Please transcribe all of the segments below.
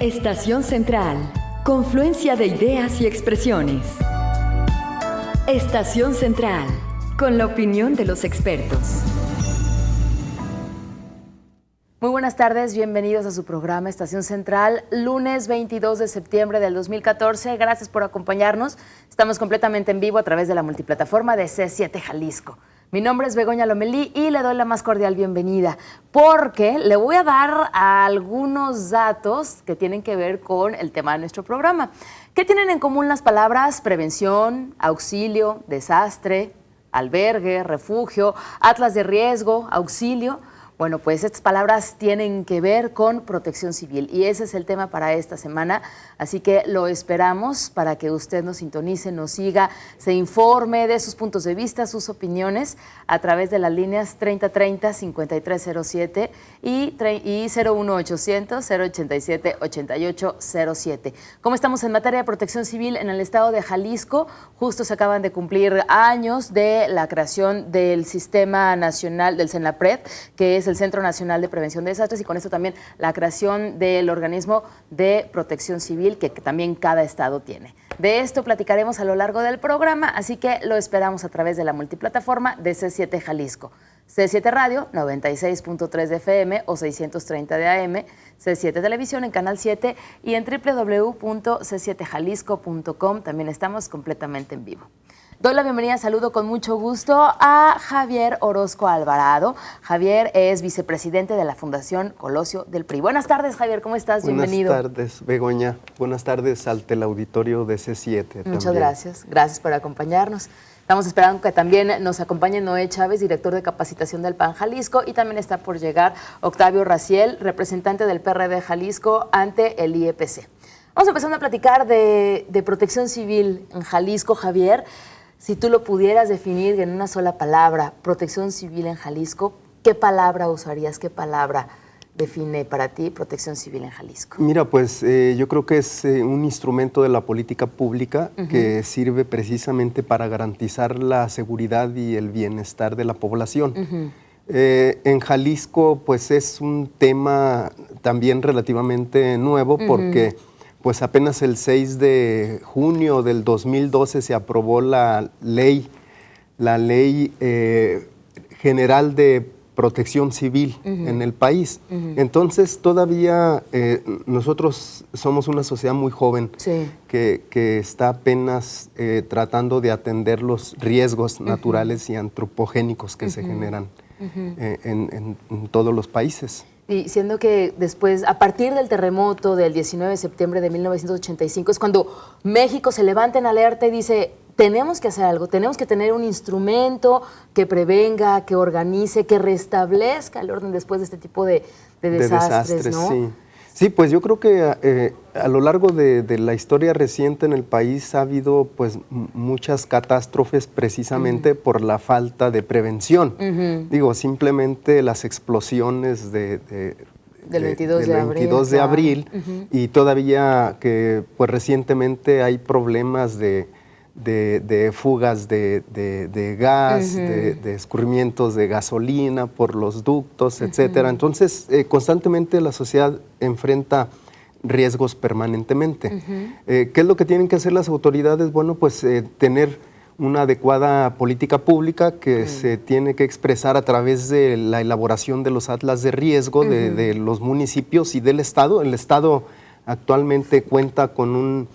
Estación Central, confluencia de ideas y expresiones. Estación Central, con la opinión de los expertos. Muy buenas tardes, bienvenidos a su programa Estación Central, lunes 22 de septiembre del 2014. Gracias por acompañarnos. Estamos completamente en vivo a través de la multiplataforma de C7 Jalisco. Mi nombre es Begoña Lomelí y le doy la más cordial bienvenida porque le voy a dar algunos datos que tienen que ver con el tema de nuestro programa. ¿Qué tienen en común las palabras prevención, auxilio, desastre, albergue, refugio, atlas de riesgo, auxilio? Bueno, pues estas palabras tienen que ver con protección civil y ese es el tema para esta semana, así que lo esperamos para que usted nos sintonice, nos siga, se informe de sus puntos de vista, sus opiniones a través de las líneas 3030-5307 y 01800-087-8807. ¿Cómo estamos en materia de protección civil en el estado de Jalisco? Justo se acaban de cumplir años de la creación del Sistema Nacional del CENAPRED, que es el Centro Nacional de Prevención de Desastres, y con esto también la creación del organismo de protección civil que también cada estado tiene. De esto platicaremos a lo largo del programa, así que lo esperamos a través de la multiplataforma de C7 Jalisco. C7 Radio, 96.3 de FM o 630 de AM, C7 Televisión en Canal 7 y en www.c7jalisco.com también estamos completamente en vivo. Doy la bienvenida, saludo con mucho gusto a Javier Orozco Alvarado. Javier es vicepresidente de la Fundación Colosio del PRI. Buenas tardes, Javier, ¿cómo estás? Bienvenido. Buenas tardes, Begoña. Buenas tardes al teleauditorio de C7. Muchas gracias. Gracias por acompañarnos. Estamos esperando que también nos acompañe Noé Chávez, director de capacitación del PAN Jalisco, y también está por llegar Octavio Raciel, representante del PRD Jalisco ante el IEPC. Vamos empezando a platicar de protección civil en Jalisco, Javier. Si tú lo pudieras definir en una sola palabra, protección civil en Jalisco, ¿qué palabra usarías? ¿Qué palabra define para ti protección civil en Jalisco? Mira, pues yo creo que es un instrumento de la política pública que sirve precisamente para garantizar la seguridad y el bienestar de la población. En Jalisco, pues es un tema también relativamente nuevo porque pues apenas el 6 de junio del 2012 se aprobó la ley general de protección civil en el país. Entonces todavía nosotros somos una sociedad muy joven que está apenas tratando de atender los riesgos naturales y antropogénicos que se generan en todos los países. Y siendo que después, a partir del terremoto del 19 de septiembre de 1985, es cuando México se levanta en alerta y dice, tenemos que hacer algo, tenemos que tener un instrumento que prevenga, que organice, que restablezca el orden después de este tipo de desastres, ¿no? Sí. Sí, pues yo creo que a lo largo de la historia reciente en el país ha habido pues muchas catástrofes precisamente por la falta de prevención. Digo, simplemente las explosiones del 22 de abril y todavía que pues recientemente hay problemas de fugas de gas, de escurrimientos de gasolina por los ductos, etcétera. Entonces, constantemente la sociedad enfrenta riesgos permanentemente. ¿Qué es lo que tienen que hacer las autoridades? Bueno, pues tener una adecuada política pública que se tiene que expresar a través de la elaboración de los atlas de riesgo de los municipios y del Estado. El Estado actualmente cuenta con un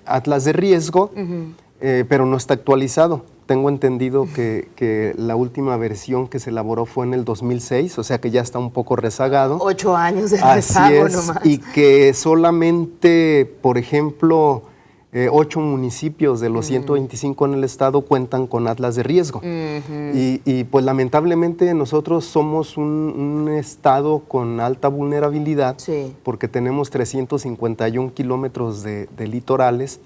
atlas de riesgo, pero no está actualizado. Tengo entendido que la última versión que se elaboró fue en el 2006, o sea que ya está un poco rezagado. 8 años de rezago nomás. Y que solamente, por ejemplo, 8 municipios de los 125 en el estado cuentan con atlas de riesgo. Y pues lamentablemente nosotros somos un estado con alta vulnerabilidad porque tenemos 351 kilómetros de litorales.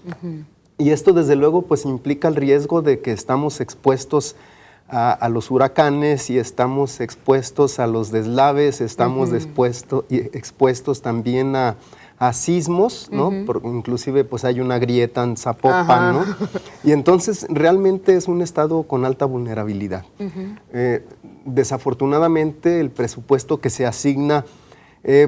Y esto desde luego pues implica el riesgo de que estamos expuestos a los huracanes y estamos expuestos a los deslaves, estamos expuestos también a sismos, ¿no? Inclusive pues hay una grieta en Zapopan, ¿no? Y entonces realmente es un estado con alta vulnerabilidad. Desafortunadamente el presupuesto que se asigna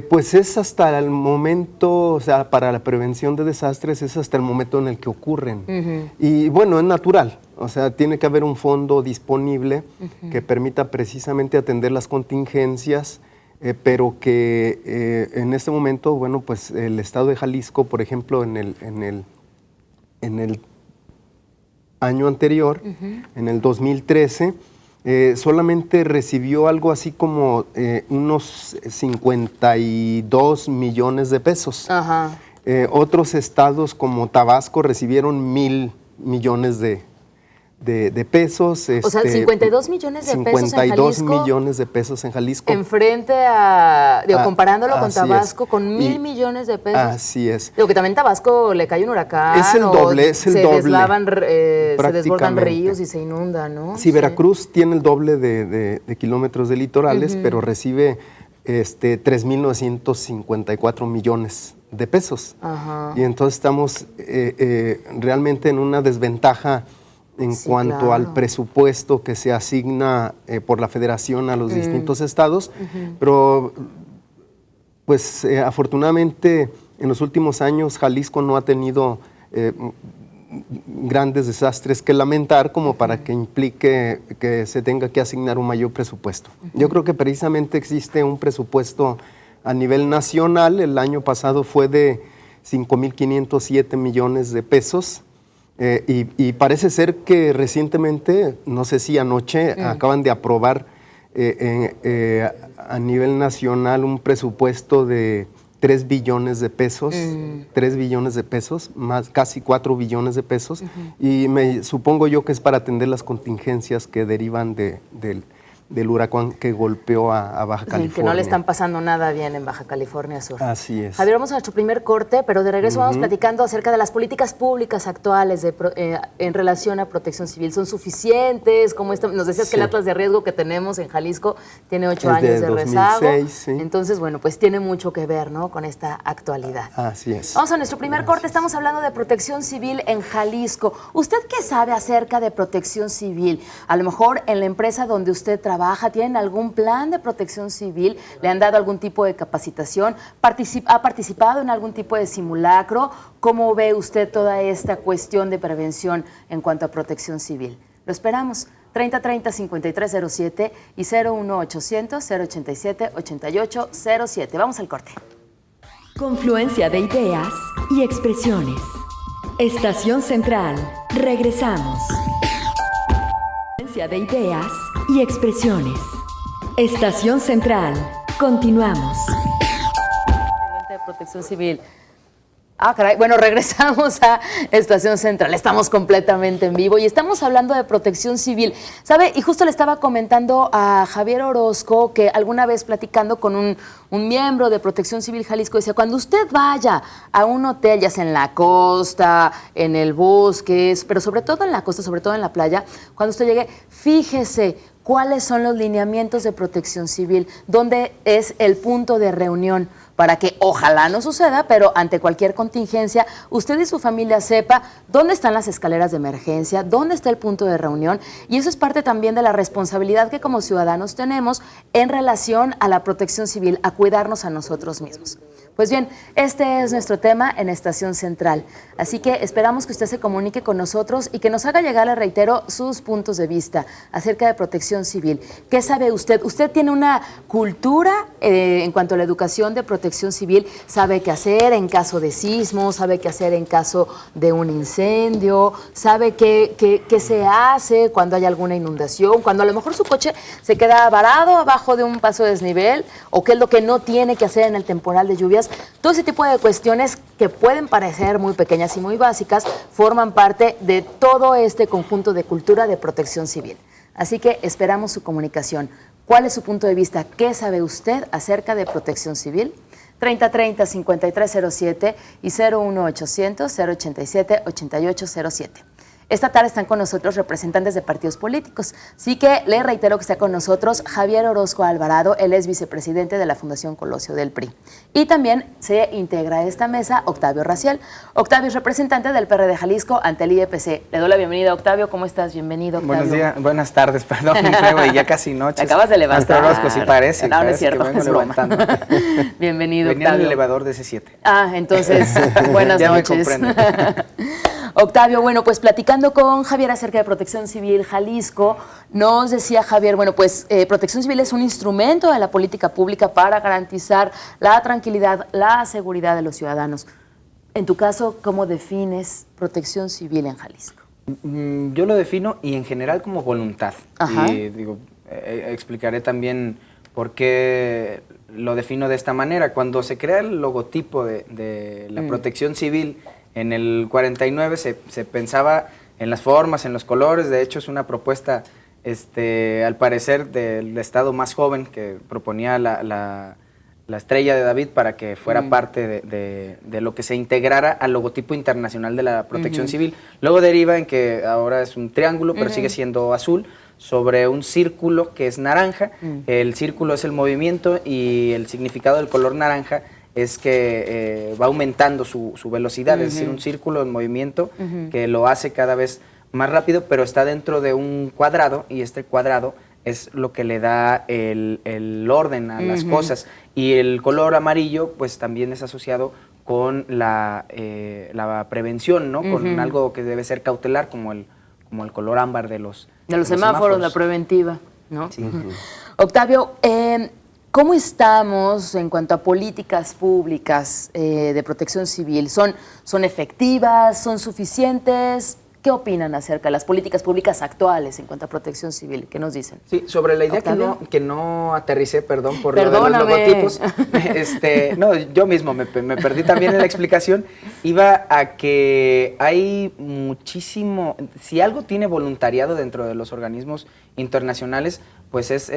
Pues es hasta el momento, o sea, para la prevención de desastres es hasta el momento en el que ocurren. Y bueno, es natural, o sea, tiene que haber un fondo disponible que permita precisamente atender las contingencias, pero que en este momento, bueno, pues el estado de Jalisco, por ejemplo, en el año anterior, en el 2013, solamente recibió algo así como unos 52 millones de pesos. Ajá. Otros estados como Tabasco recibieron 1,000 millones de pesos. O sea, 52 millones de pesos en 52 Jalisco. millones de pesos en Jalisco. Enfrente a, comparándolo con Tabasco, con 1,000 Y millones de pesos. Así es. Digo que también Tabasco le cae un huracán. Es el doble, es el doble. Se desbordan ríos y se inunda, ¿no? Sí, Veracruz tiene el doble de kilómetros de litorales, pero recibe 3,954 millones de pesos. Ajá. Y entonces estamos realmente en una desventaja en cuanto al presupuesto que se asigna por la federación a los distintos estados, pero pues afortunadamente en los últimos años Jalisco no ha tenido grandes desastres que lamentar como para que implique que se tenga que asignar un mayor presupuesto. Yo creo que precisamente existe un presupuesto a nivel nacional. El año pasado fue de 5,507 millones de pesos. Y parece ser que recientemente, no sé si anoche, acaban de aprobar a nivel nacional un presupuesto de 3 billones de pesos, 3 billones de pesos, más casi 4 billones de pesos, y supongo yo que es para atender las contingencias que derivan del huracán que golpeó a Baja California. Que no le están pasando nada bien en Baja California Sur. Así es. Javier, vamos a nuestro primer corte, pero de regreso vamos platicando acerca de las políticas públicas actuales en relación a protección civil. ¿Son suficientes? Nos decías que el atlas de riesgo que tenemos en Jalisco tiene 8 años de rezago. 2006, sí. Entonces, bueno, pues tiene mucho que ver, ¿no?, con esta actualidad. Así es. Vamos a nuestro primer corte. Estamos hablando de protección civil en Jalisco. ¿Usted qué sabe acerca de protección civil? A lo mejor en la empresa donde usted trabaja, ¿tienen algún plan de protección civil? ¿Le han dado algún tipo de capacitación? ¿Ha participado en algún tipo de simulacro? ¿Cómo ve usted toda esta cuestión de prevención en cuanto a protección civil? Lo esperamos. 3030-5307 y 01800-087-8807. Vamos al corte. Confluencia de ideas y expresiones. Estación Central. Regresamos. Confluencia de ideas y expresiones. Estación Central. Continuamos. De protección civil. Caray. Bueno, regresamos a Estación Central. Estamos completamente en vivo y estamos hablando de protección civil. ¿Sabe? Y justo le estaba comentando a Javier Orozco que alguna vez platicando con un miembro de Protección Civil Jalisco decía, cuando usted vaya a un hotel, ya sea en la costa, en el bosque, pero sobre todo en la costa, sobre todo en la playa, cuando usted llegue, fíjese cuáles son los lineamientos de protección civil, dónde es el punto de reunión, para que ojalá no suceda, pero ante cualquier contingencia, usted y su familia sepa dónde están las escaleras de emergencia, dónde está el punto de reunión, y eso es parte también de la responsabilidad que como ciudadanos tenemos en relación a la protección civil, a cuidarnos a nosotros mismos. Pues bien, este es nuestro tema en Estación Central, así que esperamos que usted se comunique con nosotros y que nos haga llegar, le reitero, sus puntos de vista acerca de protección civil. ¿Qué sabe usted? ¿Usted tiene una cultura en cuanto a la educación de protección civil? ¿Sabe qué hacer en caso de sismo? ¿Sabe qué hacer en caso de un incendio? ¿Sabe qué se hace cuando hay alguna inundación? Cuando a lo mejor su coche se queda varado abajo de un paso de desnivel, o qué es lo que no tiene que hacer en el temporal de lluvias. Todo ese tipo de cuestiones que pueden parecer muy pequeñas y muy básicas forman parte de todo este conjunto de cultura de protección civil. Así que esperamos su comunicación. ¿Cuál es su punto de vista? ¿Qué sabe usted acerca de protección civil? 3030-5307 y 01800-087-8807. Esta tarde están con nosotros representantes de partidos políticos. Así que le reitero que está con nosotros Javier Orozco Alvarado, él es vicepresidente de la Fundación Colosio del PRI. Y también se integra a esta mesa Octavio Raciel. Octavio es representante del PRD Jalisco ante el IEPC. Le doy la bienvenida, Octavio. ¿Cómo estás? Bienvenido, Octavio. Buenos días, buenas tardes, perdón, y ya casi noches. Te acabas de levantar. Orozco, sí parece. No, no es cierto, que vengo es broma. levantando. Bienvenido, Venía en Octavio. el elevador de C7. Ah, entonces, buenas ya noches. me comprende. Octavio, bueno, pues platicando con Javier acerca de Protección Civil Jalisco, nos decía Javier, bueno, pues Protección Civil es un instrumento de la política pública para garantizar la tranquilidad, la seguridad de los ciudadanos. En tu caso, ¿cómo defines Protección Civil en Jalisco? Yo lo defino y en general como voluntad. Ajá. Y digo, explicaré también por qué lo defino de esta manera. Cuando se crea el logotipo de la Protección Civil, en el 49 se pensaba en las formas, en los colores. De hecho, es una propuesta, al parecer, del estado más joven que proponía la estrella de David para que fuera parte de lo que se integrara al logotipo internacional de la Protección Civil. Luego deriva en que ahora es un triángulo, pero sigue siendo azul, sobre un círculo que es naranja. El círculo es el movimiento y el significado del color naranja es que va aumentando su velocidad, es decir, un círculo en movimiento que lo hace cada vez más rápido, pero está dentro de un cuadrado y este cuadrado es lo que le da el orden a las cosas. Y el color amarillo pues también es asociado con la prevención, ¿no? Con algo que debe ser cautelar, como el color ámbar de los semáforos, la preventiva, ¿no? Sí. Octavio, ¿cómo estamos en cuanto a políticas públicas de protección civil? ¿Son efectivas? ¿Son suficientes? ¿Qué opinan acerca de las políticas públicas actuales en cuanto a protección civil? ¿Qué nos dicen? Sí, sobre la idea que no aterricé, perdón, por lo de los logotipos. No, yo mismo me perdí también en la explicación. Iba a que hay muchísimo, si algo tiene voluntariado dentro de los organismos internacionales, pues es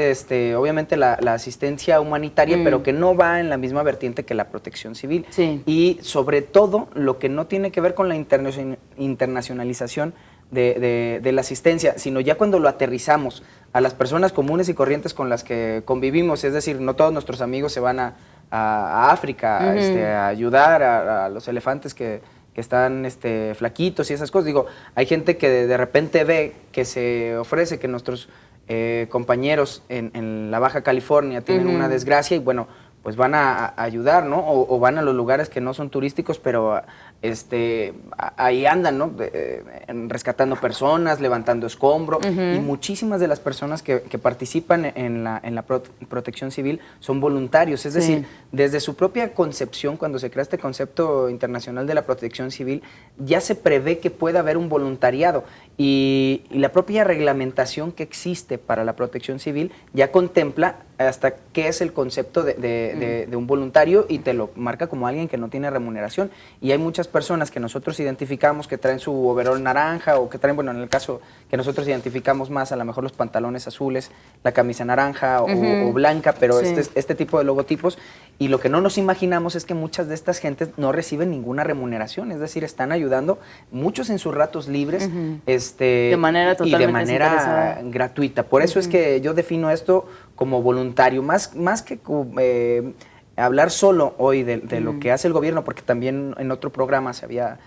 obviamente la asistencia humanitaria, pero que no va en la misma vertiente que la protección civil. Sí. Y sobre todo lo que no tiene que ver con la internacionalización de la asistencia, sino ya cuando lo aterrizamos a las personas comunes y corrientes con las que convivimos, es decir, no todos nuestros amigos se van a África a ayudar a los elefantes que están flaquitos y esas cosas. Digo, hay gente que de repente ve que se ofrece que nuestros compañeros en la Baja California tienen una desgracia y bueno, pues van a ayudar, ¿no? O van a los lugares que no son turísticos, pero ahí andan, ¿no? Rescatando personas, levantando escombro, y muchísimas de las personas que participan en la protección civil son voluntarios, es decir, desde su propia concepción, cuando se crea este concepto internacional de la protección civil, ya se prevé que pueda haber un voluntariado, y la propia reglamentación que existe para la protección civil ya contempla hasta qué es el concepto de un voluntario y te lo marca como alguien que no tiene remuneración. Y hay muchas personas que nosotros identificamos que traen su overol naranja o que traen, bueno, en el caso que nosotros identificamos más, a lo mejor los pantalones azules, la camisa naranja o blanca, pero este tipo de logotipos. Y lo que no nos imaginamos es que muchas de estas gentes no reciben ninguna remuneración, es decir, están ayudando, muchos en sus ratos libres, de manera totalmente y de manera gratuita. Por eso es que yo defino esto como voluntario, más que hablar solo hoy de lo que hace el gobierno, porque también en otro programa se había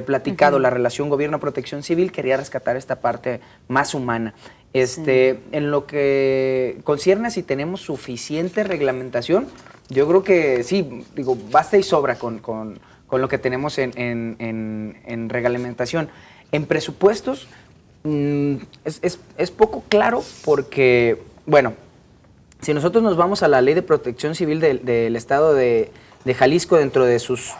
platicado la relación gobierno-protección civil, quería rescatar esta parte más humana. En lo que concierne si tenemos suficiente reglamentación, yo creo que sí, digo, basta y sobra con lo que tenemos en reglamentación. En presupuestos es poco claro porque, bueno, si nosotros nos vamos a la Ley de Protección Civil del Estado de Jalisco, dentro de sus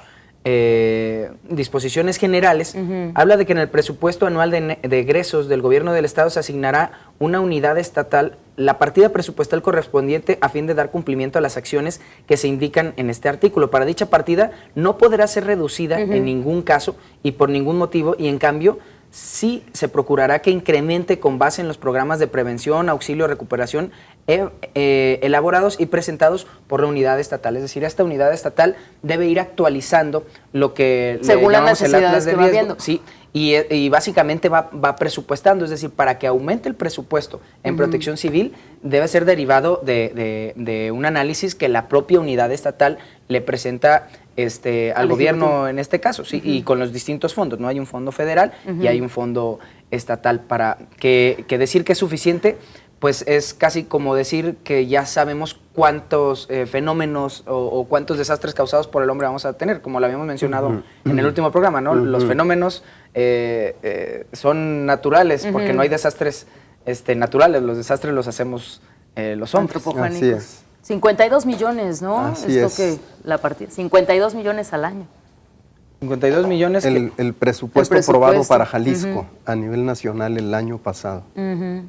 disposiciones generales, habla de que en el presupuesto anual de egresos del gobierno del Estado se asignará una unidad estatal la partida presupuestal correspondiente a fin de dar cumplimiento a las acciones que se indican en este artículo. Para dicha partida no podrá ser reducida en ningún caso y por ningún motivo, y en cambio sí se procurará que incremente con base en los programas de prevención, auxilio, recuperación elaborados y presentados por la unidad estatal. Es decir, esta unidad estatal debe ir actualizando lo que según le las llamamos el atlas necesidades de que va riesgo. viendo. Sí, y básicamente va presupuestando, es decir, para que aumente el presupuesto en protección civil debe ser derivado de un análisis que la propia unidad estatal le presenta al gobierno en este caso, sí, y con los distintos fondos, ¿no? Hay un fondo federal y hay un fondo estatal para que decir que es suficiente, pues es casi como decir que ya sabemos cuántos fenómenos o cuántos desastres causados por el hombre vamos a tener, como lo habíamos mencionado en el último programa, ¿no? Los fenómenos son naturales porque no hay desastres naturales, los desastres los hacemos los hombres. Antropogénicos. Así es. 52 millones, ¿no? Así es lo es. que la partida. 52 millones al año. 52 millones. El presupuesto aprobado para Jalisco a nivel nacional el año pasado. Sí.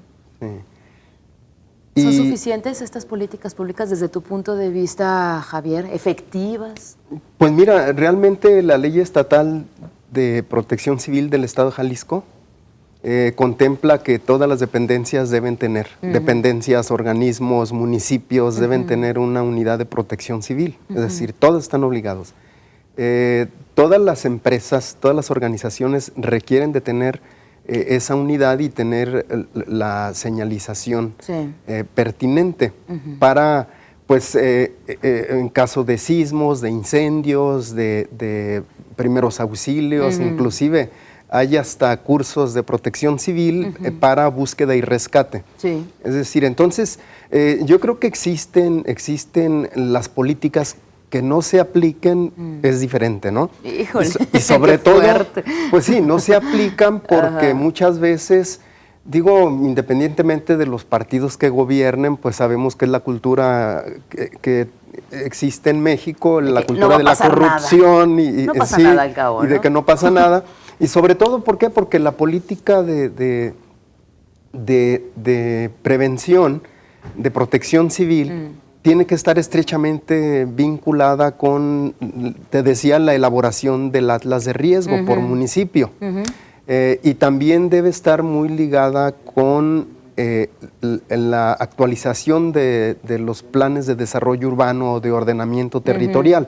¿Son Y, suficientes estas políticas públicas desde tu punto de vista, Javier? ¿Efectivas? pues mira, realmente la Ley Estatal de Protección Civil del Estado de Jalisco contempla que todas las dependencias deben tener, dependencias, organismos, municipios, deben tener una unidad de protección civil, es decir, todos están obligados. Todas las empresas, todas las organizaciones requieren de tener esa unidad y tener la señalización pertinente para, pues, en caso de sismos, de incendios, de primeros auxilios, inclusive hay hasta cursos de protección civil para búsqueda y rescate. Sí. Es decir, entonces, yo creo que existen las políticas que no se apliquen, es diferente, ¿no? Híjole, y sobre qué todo, fuerte. pues sí, no se aplican porque muchas veces, digo, independientemente de los partidos que gobiernen, pues sabemos que es la cultura que existe en México, la cultura de la corrupción y no pasa sí, nada al cabo, y de ¿no? que no pasa nada. Y sobre todo, ¿por qué? Porque la política de prevención, de protección civil, tiene que estar estrechamente vinculada con, te decía, la elaboración del atlas de riesgo por municipio. Y también debe estar muy ligada con la actualización de los planes de desarrollo urbano o de ordenamiento territorial.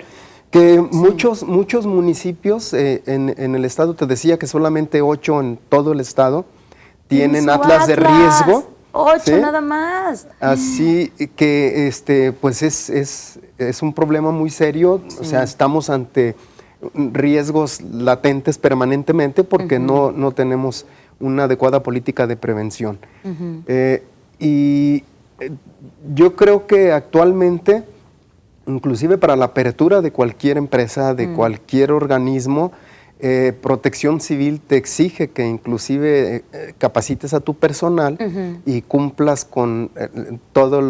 Que muchos municipios en el estado, te decía que solamente 8 en todo el estado, tienen atlas de riesgo. 8 ¿sí? nada más. Así que pues es un problema muy serio, o sea, estamos ante riesgos latentes permanentemente porque no tenemos una adecuada política de prevención. Y yo creo que actualmente, inclusive para la apertura de cualquier empresa, de cualquier organismo, Protección Civil te exige que inclusive capacites a tu personal y cumplas con todas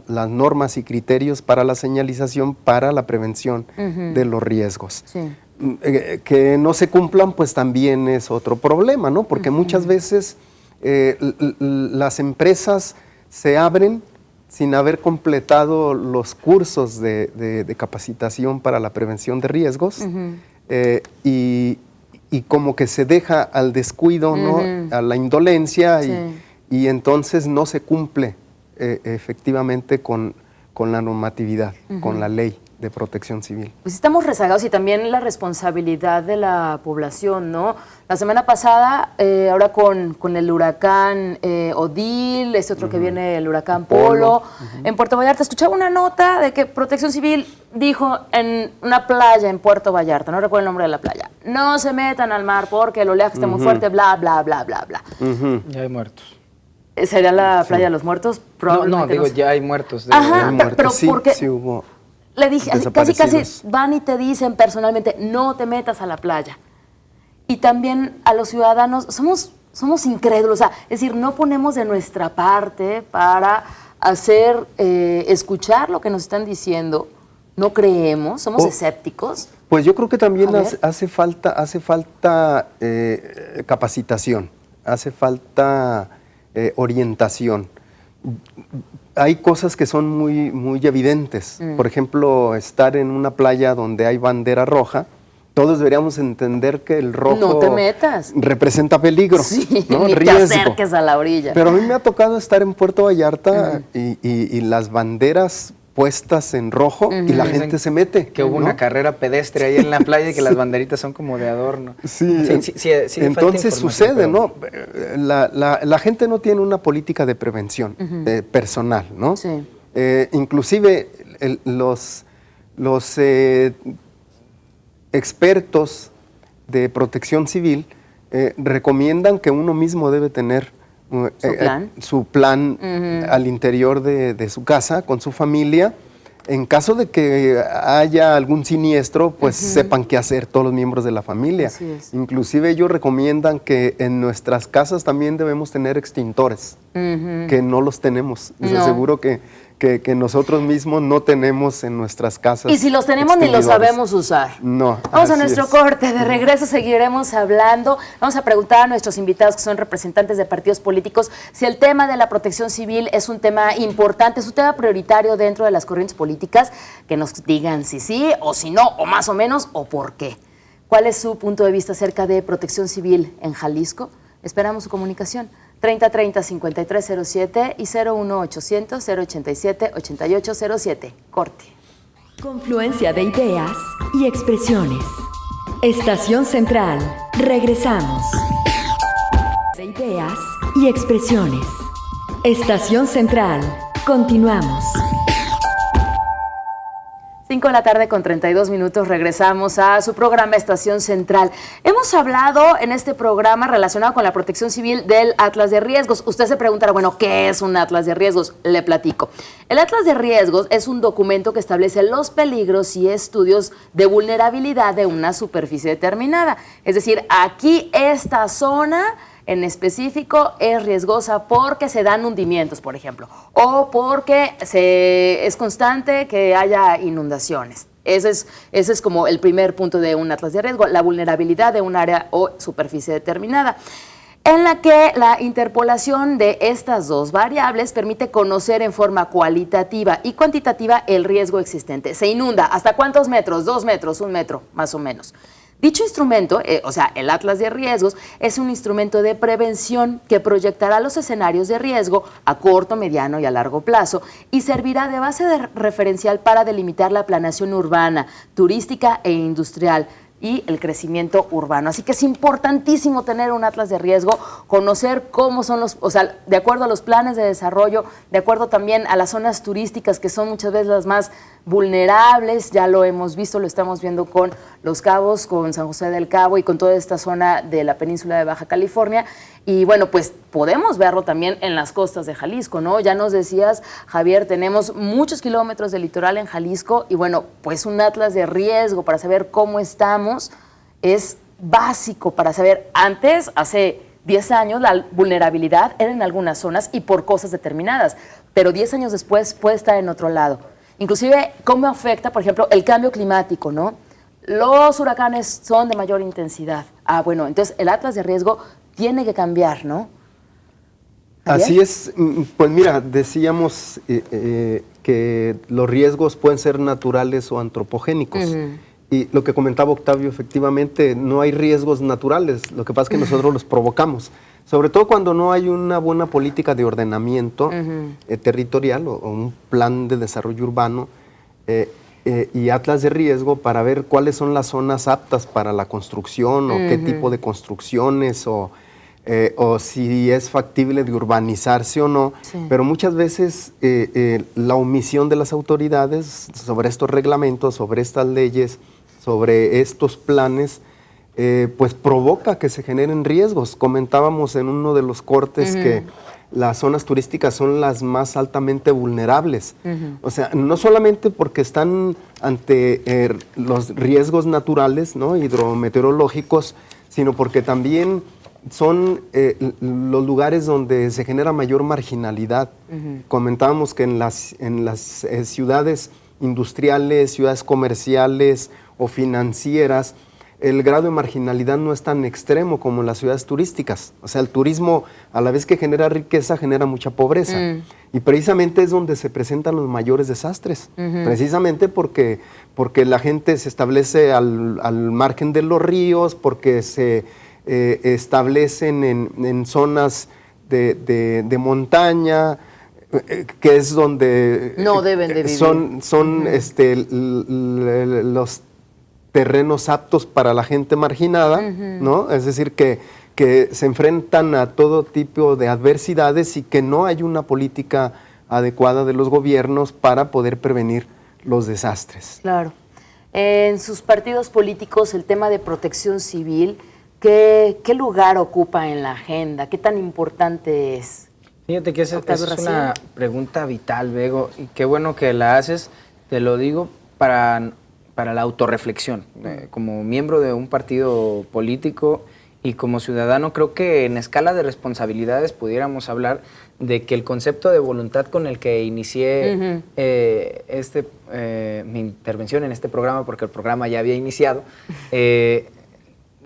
las normas y criterios para la señalización, para la prevención de los riesgos. Sí. Que no se cumplan, pues también es otro problema, ¿no? Porque muchas veces las empresas se abren sin haber completado los cursos de capacitación para la prevención de riesgos. Y como que se deja al descuido, ¿no? A la indolencia y entonces no se cumple efectivamente con la normatividad, con la ley de protección civil. Pues estamos rezagados y también la responsabilidad de la población, ¿no? La semana pasada, ahora con el huracán Odil, otro que viene, el huracán Polo, en Puerto Vallarta, escuchaba una nota de que Protección Civil dijo en una playa en Puerto Vallarta, no recuerdo el nombre de la playa, no se metan al mar porque el oleaje está muy fuerte, bla, bla, bla, bla, bla. Ya hay muertos. ¿Sería la playa de los muertos? No, digo, ya hay muertos. Ajá, Hay muertos. pero Sí, porque sí hubo le dije, casi desaparecidos. van y te dicen personalmente, no te metas a la playa. Y también a los ciudadanos, somos incrédulos, o sea, es decir, no ponemos de nuestra parte para hacer, escuchar lo que nos están diciendo, no creemos, somos escépticos. Pues yo creo que también hace falta capacitación, hace falta orientación. Hay cosas que son muy evidentes. Por ejemplo, estar en una playa donde hay bandera roja, todos deberíamos entender que el rojo no te metas, representa peligro, sí, ¿no? ni Riesgo. te acerques a la orilla. Pero a mí me ha tocado estar en Puerto Vallarta y las banderas puestas en rojo y la gente se mete. Que hubo una carrera pedestre ahí en la playa y que las banderitas son como de adorno. Sí, entonces sucede, ¿no? La gente no tiene una política de prevención personal, ¿no? Sí. Inclusive los expertos de protección civil recomiendan que uno mismo debe tener su plan al interior de su casa, con su familia. En caso de que haya algún siniestro, pues sepan qué hacer todos los miembros de la familia. Así es. Inclusive ellos recomiendan que en nuestras casas también debemos tener extintores, que no los tenemos. Les aseguro que nosotros mismos no tenemos en nuestras casas. Y si los tenemos ni los sabemos usar. No. Vamos a nuestro corte. De regreso seguiremos hablando. Vamos a preguntar a nuestros invitados que son representantes de partidos políticos si el tema de la protección civil es un tema importante, es un tema prioritario dentro de las corrientes políticas. Que nos digan si sí o si no, o más o menos, o por qué. ¿Cuál es su punto de vista acerca de protección civil en Jalisco? Esperamos su comunicación. 3030-5307 y 01800-087-8807. Corte. Confluencia de ideas y expresiones. Estación Central. Regresamos. De ideas y expresiones. Estación Central. Continuamos. 5 de la tarde con 32 minutos, regresamos a su programa Estación Central. Hemos hablado en este programa relacionado con la protección civil del Atlas de Riesgos. Usted se preguntará, bueno, ¿qué es un Atlas de Riesgos? Le platico. El Atlas de Riesgos es un documento que establece los peligros y estudios de vulnerabilidad de una superficie determinada. Es decir, aquí esta zona en específico es riesgosa porque se dan hundimientos, por ejemplo, o porque es constante que haya inundaciones. Ese es como el primer punto de un atlas de riesgo, la vulnerabilidad de un área o superficie determinada, en la que la interpolación de estas dos variables permite conocer en forma cualitativa y cuantitativa el riesgo existente. Se inunda, ¿hasta cuántos metros? 2 metros, 1 metro, más o menos. Dicho instrumento, o sea, el Atlas de Riesgos, es un instrumento de prevención que proyectará los escenarios de riesgo a corto, mediano y a largo plazo y servirá de base referencial para delimitar la planeación urbana, turística e industrial y el crecimiento urbano. Así que es importantísimo tener un atlas de riesgo, conocer cómo son de acuerdo a los planes de desarrollo, de acuerdo también a las zonas turísticas que son muchas veces las más vulnerables, ya lo hemos visto, lo estamos viendo con Los Cabos, con San José del Cabo y con toda esta zona de la península de Baja California. Y bueno, pues podemos verlo también en las costas de Jalisco, ¿no? Ya nos decías, Javier, tenemos muchos kilómetros de litoral en Jalisco y bueno, pues un atlas de riesgo para saber cómo estamos es básico para saber. Antes, hace 10 años, la vulnerabilidad era en algunas zonas y por cosas determinadas, pero 10 años después puede estar en otro lado. Inclusive, cómo afecta, por ejemplo, el cambio climático, ¿no? Los huracanes son de mayor intensidad. Ah, bueno, entonces el atlas de riesgo tiene que cambiar, ¿no? ¿Javier? Así es. Pues mira, decíamos que los riesgos pueden ser naturales o antropogénicos. Y lo que comentaba Octavio, efectivamente, no hay riesgos naturales. Lo que pasa es que nosotros los provocamos. Sobre todo cuando no hay una buena política de ordenamiento territorial o un plan de desarrollo urbano y atlas de riesgo para ver cuáles son las zonas aptas para la construcción o qué tipo de construcciones o si es factible de urbanizarse o no. Sí. Pero muchas veces la omisión de las autoridades sobre estos reglamentos, sobre estas leyes, sobre estos planes, pues provoca que se generen riesgos. Comentábamos en uno de los cortes que las zonas turísticas son las más altamente vulnerables. O sea, no solamente porque están ante los riesgos naturales, ¿no?, hidrometeorológicos, sino porque también son los lugares donde se genera mayor marginalidad. Comentábamos que en las ciudades industriales, ciudades comerciales o financieras, el grado de marginalidad no es tan extremo como en las ciudades turísticas. O sea, el turismo, a la vez que genera riqueza, genera mucha pobreza. Y precisamente es donde se presentan los mayores desastres. Precisamente porque la gente se establece al margen de los ríos, porque se establecen en zonas de montaña, que es donde no deben de vivir. Son los terrenos aptos para la gente marginada, ¿no? Es decir, que se enfrentan a todo tipo de adversidades y que no hay una política adecuada de los gobiernos para poder prevenir los desastres. Claro. En sus partidos políticos, el tema de protección civil, ¿qué lugar ocupa en la agenda? ¿Qué tan importante es? Fíjate que esa es una pregunta vital, Bego, y qué bueno que la haces. Te lo digo para la autorreflexión. Como miembro de un partido político y como ciudadano, creo que en escala de responsabilidades pudiéramos hablar de que el concepto de voluntad con el que inicié mi intervención en este programa, porque el programa ya había iniciado,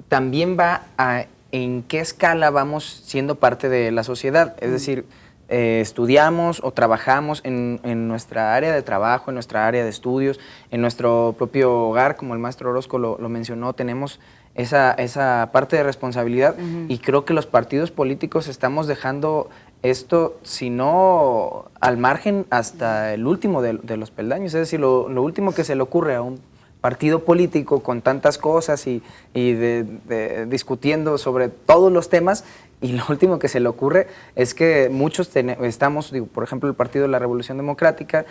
también va a en qué escala vamos siendo parte de la sociedad. Es decir, estudiamos o trabajamos en nuestra área de trabajo, en nuestra área de estudios, en nuestro propio hogar, como el maestro Orozco lo mencionó, tenemos esa parte de responsabilidad y creo que los partidos políticos estamos dejando esto, si no al margen, hasta el último de los peldaños. Es decir, lo último que se le ocurre a un partido político con tantas cosas y discutiendo sobre todos los temas, y lo último que se le ocurre es que muchos estamos, por ejemplo, el Partido de la Revolución Democrática,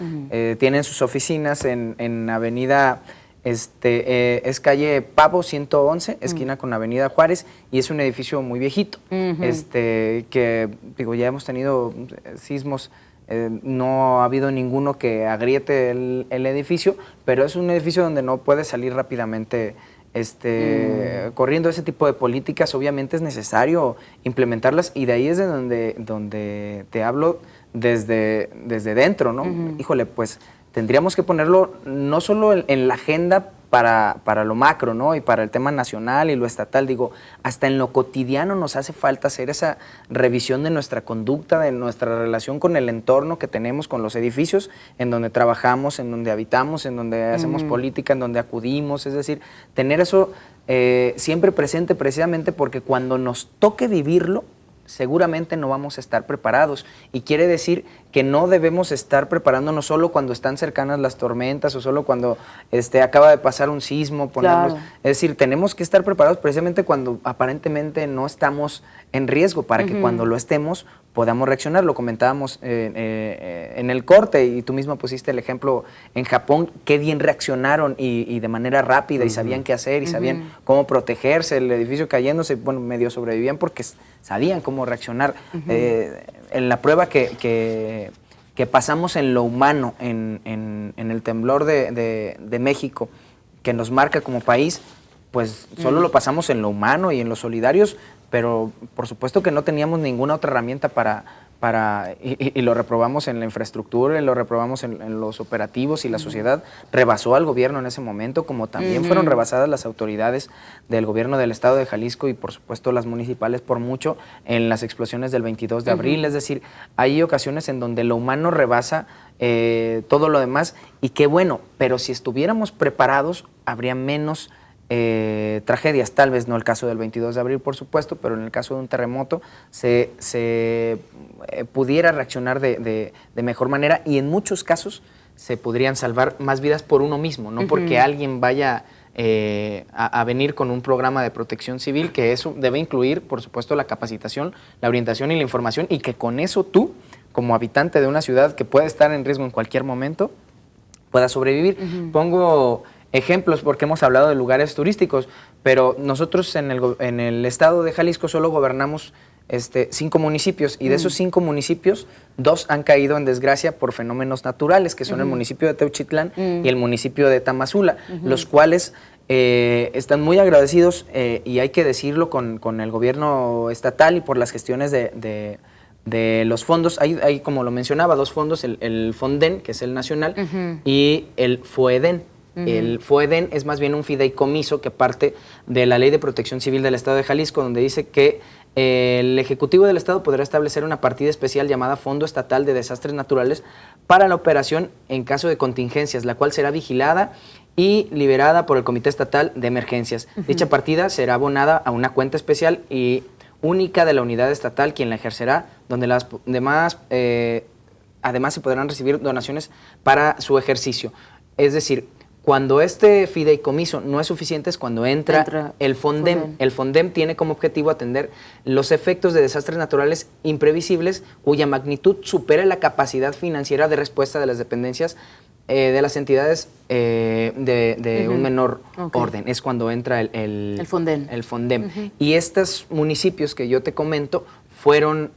tienen sus oficinas en Avenida, es calle Pavo 111, esquina con Avenida Juárez, y es un edificio muy viejito, que ya hemos tenido sismos. No ha habido ninguno que agriete el edificio, pero es un edificio donde no puede salir rápidamente corriendo. Ese tipo de políticas obviamente es necesario implementarlas, y de ahí es de donde te hablo desde dentro, ¿no? Híjole, pues tendríamos que ponerlo no solo en la agenda para lo macro, ¿no? Y para el tema nacional y lo estatal, hasta en lo cotidiano nos hace falta hacer esa revisión de nuestra conducta, de nuestra relación con el entorno que tenemos, con los edificios en donde trabajamos, en donde habitamos, en donde hacemos política, en donde acudimos. Es decir, tener eso siempre presente, precisamente porque cuando nos toque vivirlo, seguramente no vamos a estar preparados, y quiere decir que no debemos estar preparándonos solo cuando están cercanas las tormentas o solo cuando acaba de pasar un sismo, Claro. Es decir, tenemos que estar preparados precisamente cuando aparentemente no estamos en riesgo, para que cuando lo estemos podamos reaccionar. Lo comentábamos en el corte, y tú misma pusiste el ejemplo en Japón, qué bien reaccionaron y de manera rápida, y sabían qué hacer y sabían cómo protegerse, el edificio cayéndose, medio sobrevivían porque sabían cómo reaccionar. En la prueba que pasamos en lo humano, en el temblor de México, que nos marca como país, pues solo lo pasamos en lo humano y en los solidarios, pero por supuesto que no teníamos ninguna otra herramienta y lo reprobamos en la infraestructura, y lo reprobamos en los operativos, y la sociedad rebasó al gobierno en ese momento, como también fueron rebasadas las autoridades del gobierno del estado de Jalisco y por supuesto las municipales por mucho en las explosiones del 22 de abril. Es decir, hay ocasiones en donde lo humano rebasa todo lo demás, y qué bueno, pero si estuviéramos preparados habría menos tragedias. Tal vez no el caso del 22 de abril, por supuesto, pero en el caso de un terremoto se pudiera reaccionar de mejor manera, y en muchos casos se podrían salvar más vidas por uno mismo, no porque alguien vaya a venir con un programa de protección civil, que eso debe incluir, por supuesto, la capacitación, la orientación y la información, y que con eso tú, como habitante de una ciudad que puede estar en riesgo en cualquier momento, puedas sobrevivir. Pongo ejemplos porque hemos hablado de lugares turísticos, pero nosotros en el estado de Jalisco solo gobernamos 5 municipios, y de esos 5 municipios, 2 han caído en desgracia por fenómenos naturales, que son el municipio de Teuchitlán y el municipio de Tamazula, los cuales están muy agradecidos, y hay que decirlo, con el gobierno estatal y por las gestiones de los fondos. Hay, como lo mencionaba, 2 fondos, el Fonden, que es el nacional, y el FOEDEN, El FOEDEN es más bien un fideicomiso que parte de la Ley de Protección Civil del Estado de Jalisco, donde dice que el Ejecutivo del Estado podrá establecer una partida especial llamada Fondo Estatal de Desastres Naturales para la operación en caso de contingencias, la cual será vigilada y liberada por el Comité Estatal de Emergencias. Dicha partida será abonada a una cuenta especial y única de la unidad estatal, quien la ejercerá, donde las demás, además se podrán recibir donaciones para su ejercicio. Es decir, cuando este fideicomiso no es suficiente es cuando entra el FONDEM. El FONDEM tiene como objetivo atender los efectos de desastres naturales imprevisibles cuya magnitud supere la capacidad financiera de respuesta de las dependencias de las entidades de un menor orden. Es cuando entra el FONDEM. El FONDEM. Y estos municipios que yo te comento fueron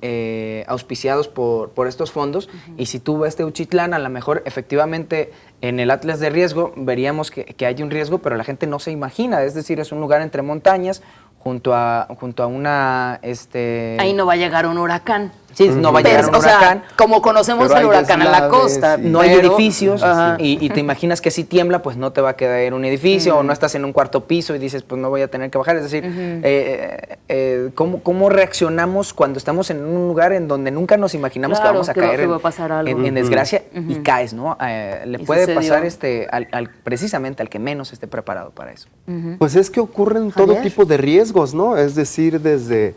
auspiciados por estos fondos, y si tú ves Teuchitlán, a lo mejor efectivamente en el atlas de riesgo veríamos que hay un riesgo, pero la gente no se imagina, es decir, es un lugar entre montañas, junto a una... Ahí no va a llegar un huracán. Sí, no va a llegar un huracán. O sea, como conocemos el huracán en la costa. No hay edificios y te imaginas que si tiembla, pues no te va a quedar un edificio o no estás en un cuarto piso y dices, pues no voy a tener que bajar. Es decir, ¿cómo reaccionamos cuando estamos en un lugar en donde nunca nos imaginamos que vamos a caer en desgracia y caes, ¿no? Le puede pasar precisamente al que menos esté preparado para eso. Pues es que ocurren todo tipo de riesgos, ¿no? Es decir, desde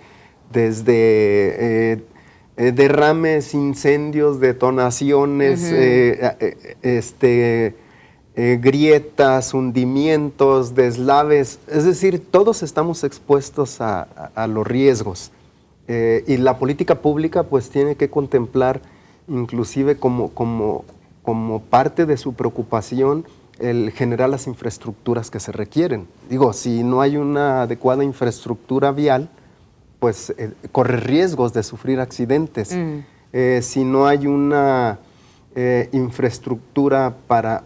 derrames, incendios, detonaciones, grietas, hundimientos, deslaves. Es decir, todos estamos expuestos a los riesgos. Y la política pública pues tiene que contemplar, inclusive como parte de su preocupación, el generar las infraestructuras que se requieren. Digo, si no hay una adecuada infraestructura vial, pues corre riesgos de sufrir accidentes. Si no hay una infraestructura para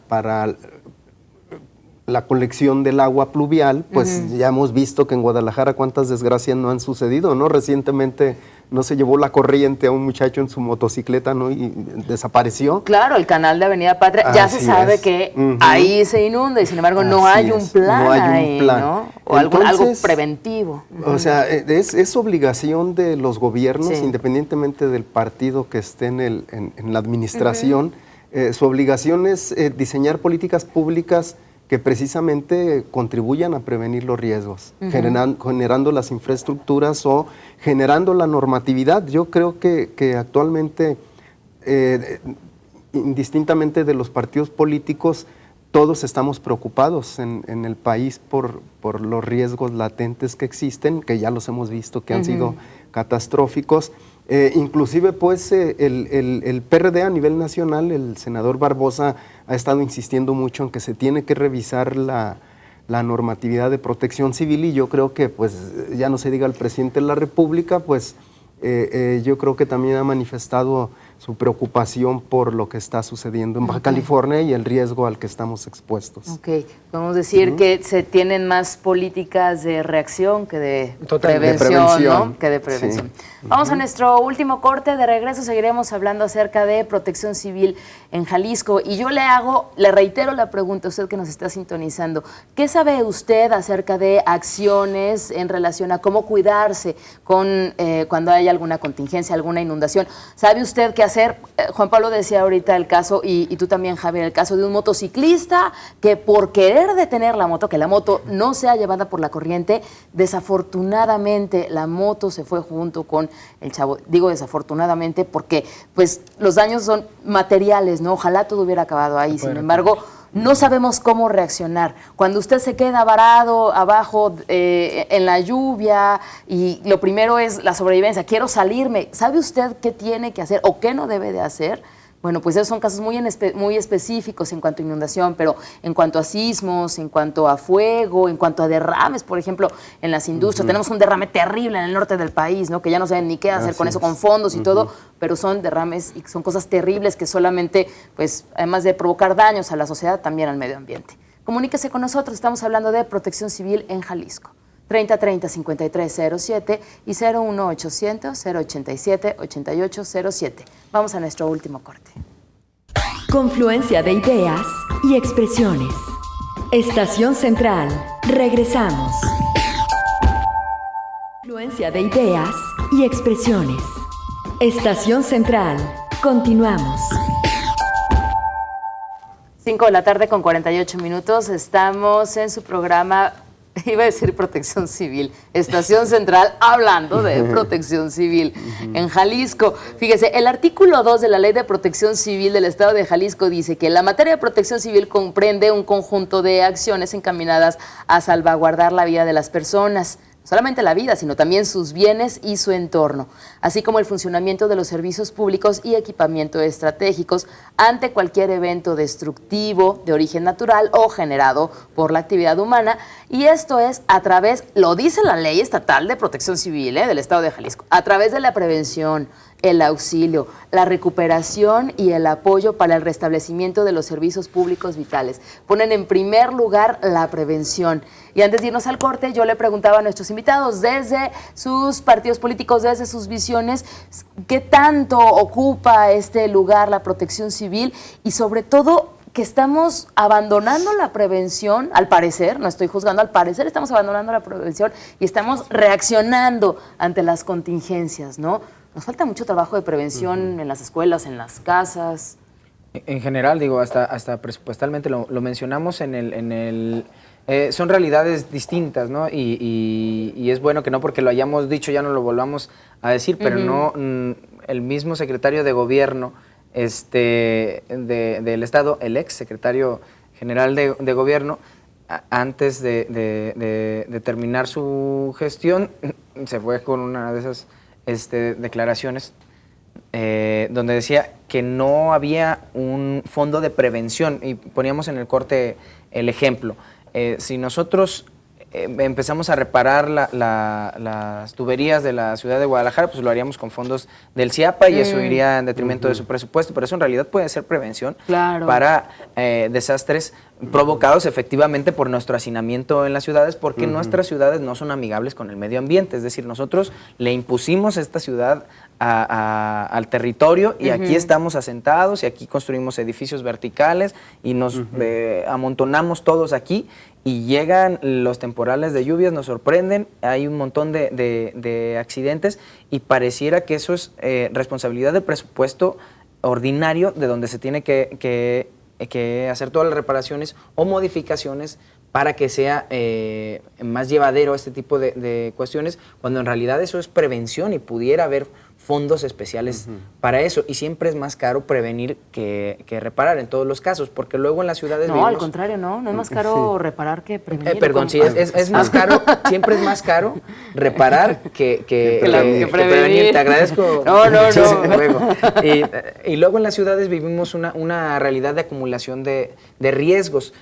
la colección del agua pluvial, pues ya hemos visto que en Guadalajara cuántas desgracias no han sucedido, ¿no? Recientemente no se llevó la corriente a un muchacho en su motocicleta, ¿no? Y desapareció. Claro, el canal de Avenida Patria, ya se sabe que ahí se inunda y sin embargo no hay un plan ahí, ¿no? O algo preventivo. O sea, es obligación de los gobiernos, independientemente del partido que esté en la administración, su obligación es diseñar políticas públicas que precisamente contribuyan a prevenir los riesgos, generando las infraestructuras o generando la normatividad. Yo creo que actualmente, indistintamente de los partidos políticos, todos estamos preocupados en el país por los riesgos latentes que existen, que ya los hemos visto que han sido catastróficos. Inclusive pues el PRD a nivel nacional, el senador Barbosa ha estado insistiendo mucho en que se tiene que revisar la normatividad de protección civil, y yo creo que pues ya no se diga el presidente de la República, pues yo creo que también ha manifestado su preocupación por lo que está sucediendo en Baja California y el riesgo al que estamos expuestos. Podemos decir que se tienen más políticas de reacción que de prevención, ¿no? Que de prevención. Vamos a nuestro último corte. De regreso seguiremos hablando acerca de protección civil en Jalisco. Y yo le reitero la pregunta a usted que nos está sintonizando. ¿Qué sabe usted acerca de acciones en relación a cómo cuidarse cuando hay alguna contingencia, alguna inundación? ¿Sabe usted qué hacer? Juan Pablo decía ahorita el caso, y tú también, Javier, el caso de un motociclista que por querer detener la moto, que la moto no sea llevada por la corriente, desafortunadamente la moto se fue junto con el chavo. Digo desafortunadamente porque pues los daños son materiales, ¿no? Ojalá todo hubiera acabado ahí. Sin embargo, no sabemos cómo reaccionar. Cuando usted se queda varado abajo en la lluvia y lo primero es la sobrevivencia, quiero salirme, ¿sabe usted qué tiene que hacer o qué no debe de hacer? Bueno, pues esos son casos muy específicos en cuanto a inundación, pero en cuanto a sismos, en cuanto a fuego, en cuanto a derrames, por ejemplo, en las industrias. Tenemos un derrame terrible en el norte del país, ¿no? Que ya no saben ni qué hacer con eso, con fondos y todo, pero son derrames y son cosas terribles que solamente, pues, además de provocar daños a la sociedad, también al medio ambiente. Comuníquese con nosotros, estamos hablando de protección civil en Jalisco. 3030-5307 y 01800-087-8807. Vamos a nuestro último corte. Confluencia de ideas y expresiones. Estación Central. Regresamos. Influencia de ideas y expresiones. Estación Central. Continuamos. 5 de la tarde con 48 minutos. Estamos en su programa, iba a decir Protección Civil, Estación Central, hablando de Protección Civil en Jalisco. Fíjese, el artículo 2 de la Ley de Protección Civil del Estado de Jalisco dice que la materia de protección civil comprende un conjunto de acciones encaminadas a salvaguardar la vida de las personas. No solamente la vida, sino también sus bienes y su entorno, así como el funcionamiento de los servicios públicos y equipamiento estratégicos ante cualquier evento destructivo de origen natural o generado por la actividad humana. Y esto es a través, lo dice la Ley Estatal de Protección Civil del Estado de Jalisco, a través de la prevención, el auxilio, la recuperación y el apoyo para el restablecimiento de los servicios públicos vitales. Ponen en primer lugar la prevención. Y antes de irnos al corte, yo le preguntaba a nuestros invitados, desde sus partidos políticos, desde sus visiones, ¿qué tanto ocupa este lugar la protección civil? Y sobre todo, que estamos abandonando la prevención, al parecer, no estoy juzgando, al parecer estamos abandonando la prevención y estamos reaccionando ante las contingencias, ¿no? Nos falta mucho trabajo de prevención en las escuelas, en las casas. En general, digo, hasta presupuestalmente lo mencionamos son realidades distintas, ¿no? Y es bueno que no porque lo hayamos dicho ya no lo volvamos a decir, pero no, el mismo secretario de Gobierno del Estado, el ex secretario general de Gobierno, antes de terminar su gestión, se fue con una de esas declaraciones donde decía que no había un fondo de prevención, y poníamos en el corte el ejemplo. Si nosotros empezamos a reparar las tuberías de la ciudad de Guadalajara, pues lo haríamos con fondos del CIAPA y eso iría en detrimento de su presupuesto, pero eso en realidad puede ser prevención para desastres provocados efectivamente por nuestro hacinamiento en las ciudades, porque nuestras ciudades no son amigables con el medio ambiente. Es decir, nosotros le impusimos esta ciudad al territorio y aquí estamos asentados y aquí construimos edificios verticales y nos amontonamos todos aquí, y llegan los temporales de lluvias, nos sorprenden, hay un montón de accidentes y pareciera que eso es responsabilidad del presupuesto ordinario, de donde se tiene que hacer todas las reparaciones o modificaciones para que sea más llevadero este tipo de cuestiones, cuando en realidad eso es prevención y pudiera haber fondos especiales para eso, y siempre es más caro prevenir que reparar en todos los casos, porque luego en las ciudades No, al contrario, no es más caro reparar que prevenir. Perdón, sí, es más caro, siempre es más caro reparar que prevenir. Te agradezco. No. Luego. Y luego en las ciudades vivimos una realidad de acumulación de riesgos.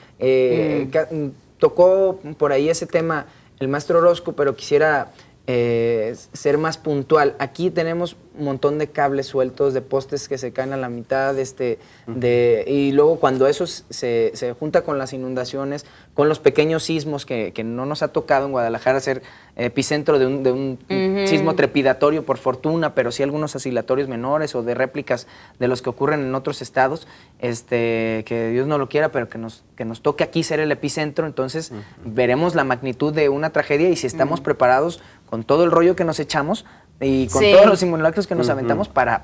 Tocó por ahí ese tema el maestro Orozco, pero quisiera ser más puntual. Aquí tenemos un montón de cables sueltos, de postes que se caen a la mitad, y luego cuando eso se junta con las inundaciones, con los pequeños sismos que no nos ha tocado en Guadalajara ser epicentro de un sismo trepidatorio, por fortuna, pero sí algunos oscilatorios menores o de réplicas de los que ocurren en otros estados, que Dios no lo quiera, pero que nos toque aquí ser el epicentro. Entonces veremos la magnitud de una tragedia, y si estamos preparados con todo el rollo que nos echamos y con todos los simulacros que nos aventamos para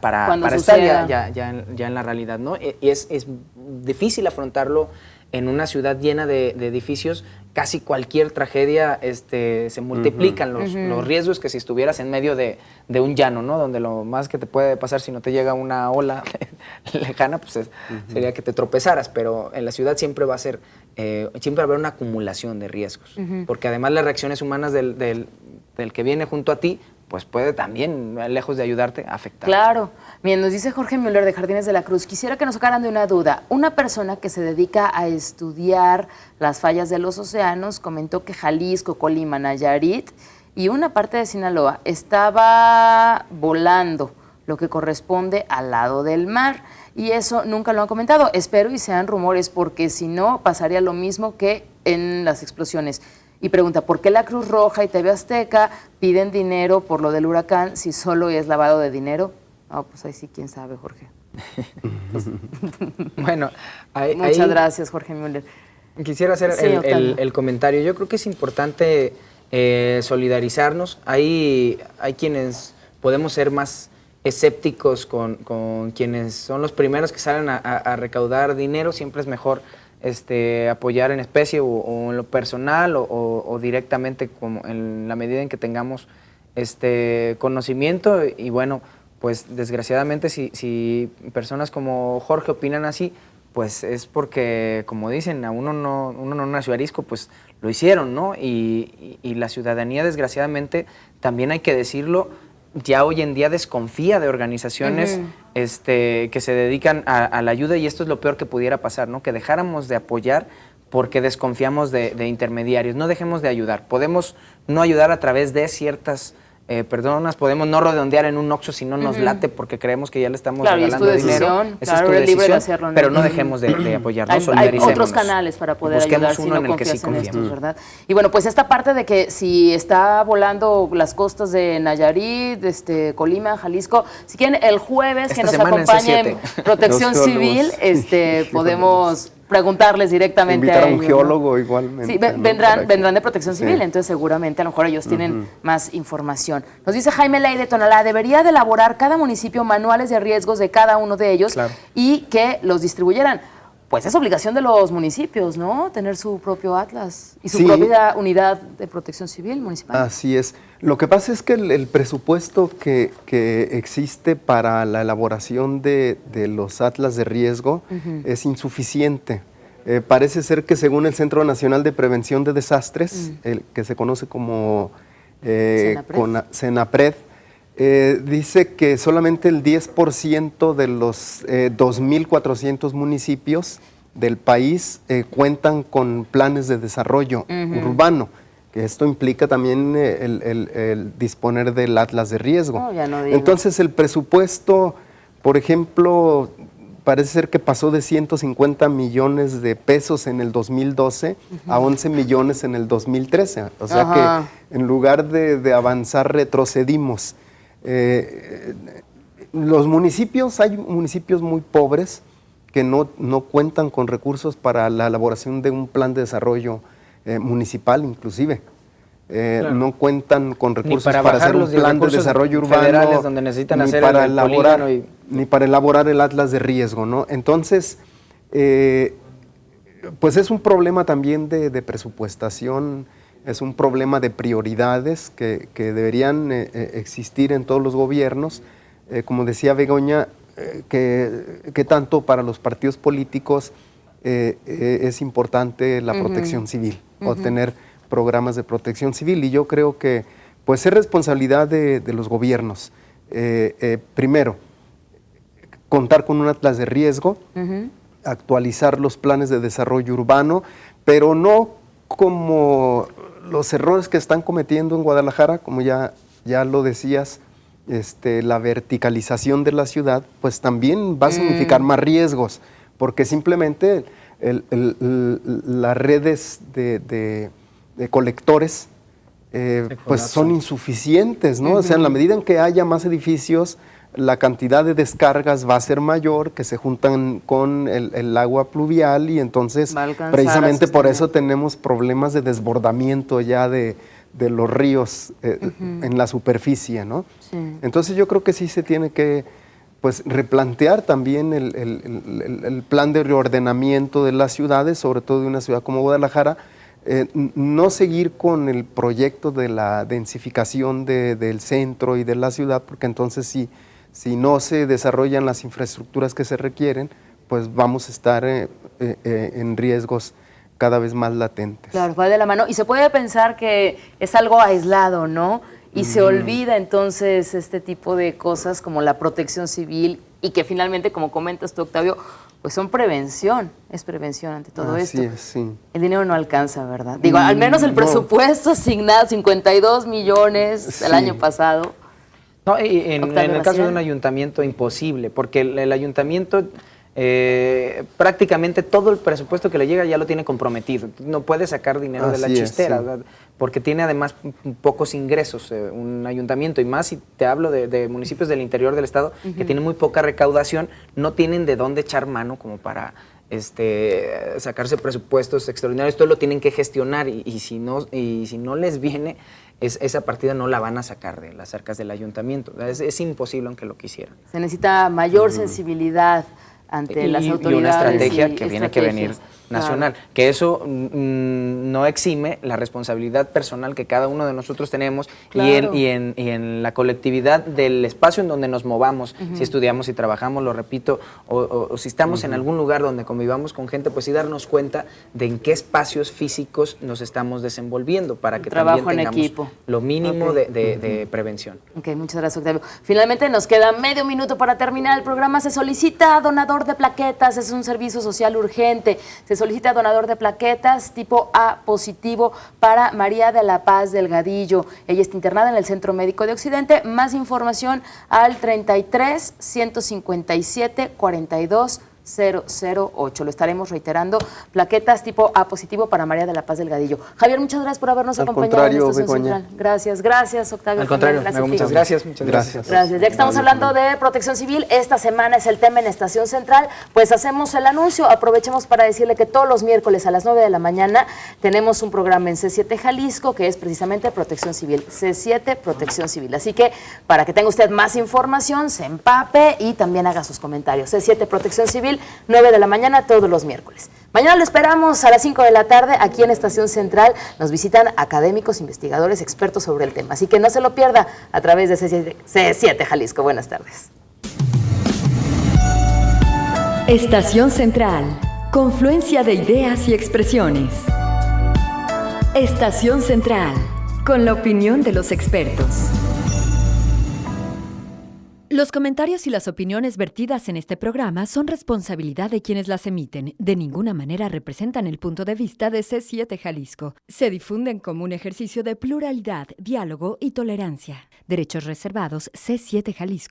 estar ya en la realidad, ¿no? Y es difícil afrontarlo en una ciudad llena de edificios. Casi cualquier tragedia se multiplican los riesgos que si estuvieras en medio de un llano, ¿no? Donde lo más que te puede pasar si no te llega una ola lejana, pues sería que te tropezaras, pero en la ciudad siempre va a ser, siempre va a haber una acumulación de riesgos, porque además las reacciones humanas del que viene junto a ti, pues puede también, lejos de ayudarte, afectar. Claro. Bien, nos dice Jorge Müller de Jardines de la Cruz, quisiera que nos sacaran de una duda. Una persona que se dedica a estudiar las fallas de los océanos comentó que Jalisco, Colima, Nayarit y una parte de Sinaloa estaba volando, lo que corresponde al lado del mar. Y eso nunca lo han comentado. Espero y sean rumores, porque si no pasaría lo mismo que en las explosiones. Y pregunta, ¿por qué la Cruz Roja y TV Azteca piden dinero por lo del huracán si solo es lavado de dinero? No, pues ahí sí, quién sabe, Jorge. Bueno, Muchas gracias, Jorge Müller. Quisiera hacer Sí, el comentario. Yo creo que es importante solidarizarnos. Hay quienes podemos ser más escépticos con quienes son los primeros que salen a recaudar dinero. Siempre es mejor apoyar en especie o en lo personal o directamente como en la medida en que tengamos conocimiento. Y bueno, pues desgraciadamente si personas como Jorge opinan así, pues es porque, como dicen, uno no nació arisco, pues lo hicieron, ¿no? Y la ciudadanía, desgraciadamente, también hay que decirlo, ya hoy en día desconfía de organizaciones que se dedican a la ayuda, y esto es lo peor que pudiera pasar, ¿no? Que dejáramos de apoyar porque desconfiamos de intermediarios. No dejemos de ayudar. Podemos no ayudar a través de ciertas personas, podemos no redondear en un Oxxo si no nos late porque creemos que ya le estamos regalando dinero. Esa es tu decisión, libre de hacerlo, ¿no? Pero no dejemos de apoyarnos, hay otros canales para poder ayudar si no confías en estos, ¿verdad? Y bueno, pues esta parte de que si está volando las costas de Nayarit, Colima, Jalisco, si quieren el jueves que nos acompañe Protección Civil, podemos preguntarles directamente invitar a ellos, un geólogo, ¿no? Igualmente. Sí, vendrán de Protección Civil, entonces seguramente a lo mejor ellos tienen más información. Nos dice Jaime Ley de Tonalá, debería de elaborar cada municipio manuales de riesgos de cada uno de ellos y que los distribuyeran. Pues es obligación de los municipios, ¿no? Tener su propio atlas y su propia unidad de protección civil municipal. Así es. Lo que pasa es que el presupuesto que existe para la elaboración de los atlas de riesgo es insuficiente. Parece ser que según el Centro Nacional de Prevención de Desastres, el que se conoce como CENAPRED, dice que solamente el 10% de los 2.400 municipios del país cuentan con planes de desarrollo urbano, que esto implica también el disponer del atlas de riesgo. No, ya no digo. Entonces el presupuesto, por ejemplo, parece ser que pasó de 150 millones de pesos en el 2012 a 11 millones en el 2013. O sea que en lugar de avanzar, retrocedimos. Los municipios, hay municipios muy pobres que no cuentan con recursos para la elaboración de un plan de desarrollo municipal, inclusive. No cuentan con recursos para hacer un plan de desarrollo urbano, donde necesitan ni hacer para el elaborar, polígono ni para elaborar el atlas de riesgo, ¿no? Entonces, pues es un problema también de presupuestación. Es un problema de prioridades que deberían existir en todos los gobiernos. Como decía Begoña, que tanto para los partidos políticos es importante la protección civil, o tener programas de protección civil. Y yo creo que pues es responsabilidad de los gobiernos. Primero, contar con un atlas de riesgo, actualizar los planes de desarrollo urbano, pero no como los errores que están cometiendo en Guadalajara, como ya lo decías, la verticalización de la ciudad, pues también va a significar más riesgos, porque simplemente las redes de colectores pues son insuficientes, ¿no? O sea, en la medida en que haya más edificios, la cantidad de descargas va a ser mayor, que se juntan con el agua pluvial, y entonces precisamente por eso tenemos problemas de desbordamiento ya de los ríos en la superficie, ¿no? Sí. Entonces yo creo que sí se tiene que pues replantear también el plan de reordenamiento de las ciudades, sobre todo de una ciudad como Guadalajara, no seguir con el proyecto de la densificación del centro y de la ciudad, porque entonces si no se desarrollan las infraestructuras que se requieren, pues vamos a estar en riesgos cada vez más latentes. Claro, va de la mano. Y se puede pensar que es algo aislado, ¿no? Y se olvida entonces este tipo de cosas como la protección civil, y que finalmente, como comentas tú, Octavio, pues son prevención, es prevención ante todo esto. Así es, sí. El dinero no alcanza, ¿verdad? Digo, al menos el presupuesto asignado, 52 millones el año pasado. No, y en el caso de un ayuntamiento, imposible, porque el ayuntamiento prácticamente todo el presupuesto que le llega ya lo tiene comprometido. No puede sacar dinero de la chistera, sí, porque tiene además pocos ingresos un ayuntamiento, y más si te hablo de municipios del interior del estado que tienen muy poca recaudación, no tienen de dónde echar mano como para sacarse presupuestos extraordinarios, todo lo tienen que gestionar y si no les viene, esa partida no la van a sacar de las arcas del ayuntamiento. Es imposible aunque lo quisieran. Se necesita mayor sensibilidad ante las autoridades. Y una estrategia que tiene que venir nacional. Claro. Que eso no exime la responsabilidad personal que cada uno de nosotros tenemos Claro. y en la colectividad del espacio en donde nos movamos, si estudiamos, si trabajamos, lo repito, o si estamos en algún lugar donde convivamos con gente, pues sí darnos cuenta de en qué espacios físicos nos estamos desenvolviendo para que Trabajo también en tengamos equipo. lo mínimo Ok. de prevención. Ok, muchas gracias, Octavio. Finalmente nos queda medio minuto para terminar el programa. Se solicita donador de plaquetas, es un servicio social urgente. Se solicita donador de plaquetas tipo A positivo para María de la Paz Delgadillo. Ella está internada en el Centro Médico de Occidente. Más información al 33 157 42 008. Lo estaremos reiterando. Plaquetas tipo A positivo para María de la Paz Delgadillo. Javier, muchas gracias por habernos acompañado en Estación Central. Gracias, Octavio. Al contrario, también. muchas gracias. Gracias. Ya que estamos hablando de protección civil, esta semana es el tema en Estación Central, pues hacemos el anuncio, aprovechemos para decirle que todos los miércoles a las 9 de la mañana tenemos un programa en C7 Jalisco que es precisamente protección civil, C7 Protección Civil. Así que para que tenga usted más información, se empape y también haga sus comentarios. C7 Protección Civil, 9 de la mañana todos los miércoles. Mañana lo esperamos a las 5 de la tarde aquí en Estación Central. Nos visitan académicos, investigadores, expertos sobre el tema. Así que no se lo pierda a través de C7 Jalisco. Buenas tardes. Estación Central. Confluencia de ideas y expresiones. Estación Central. Con la opinión de los expertos. Los comentarios y las opiniones vertidas en este programa son responsabilidad de quienes las emiten. De ninguna manera representan el punto de vista de C7 Jalisco. Se difunden como un ejercicio de pluralidad, diálogo y tolerancia. Derechos reservados C7 Jalisco.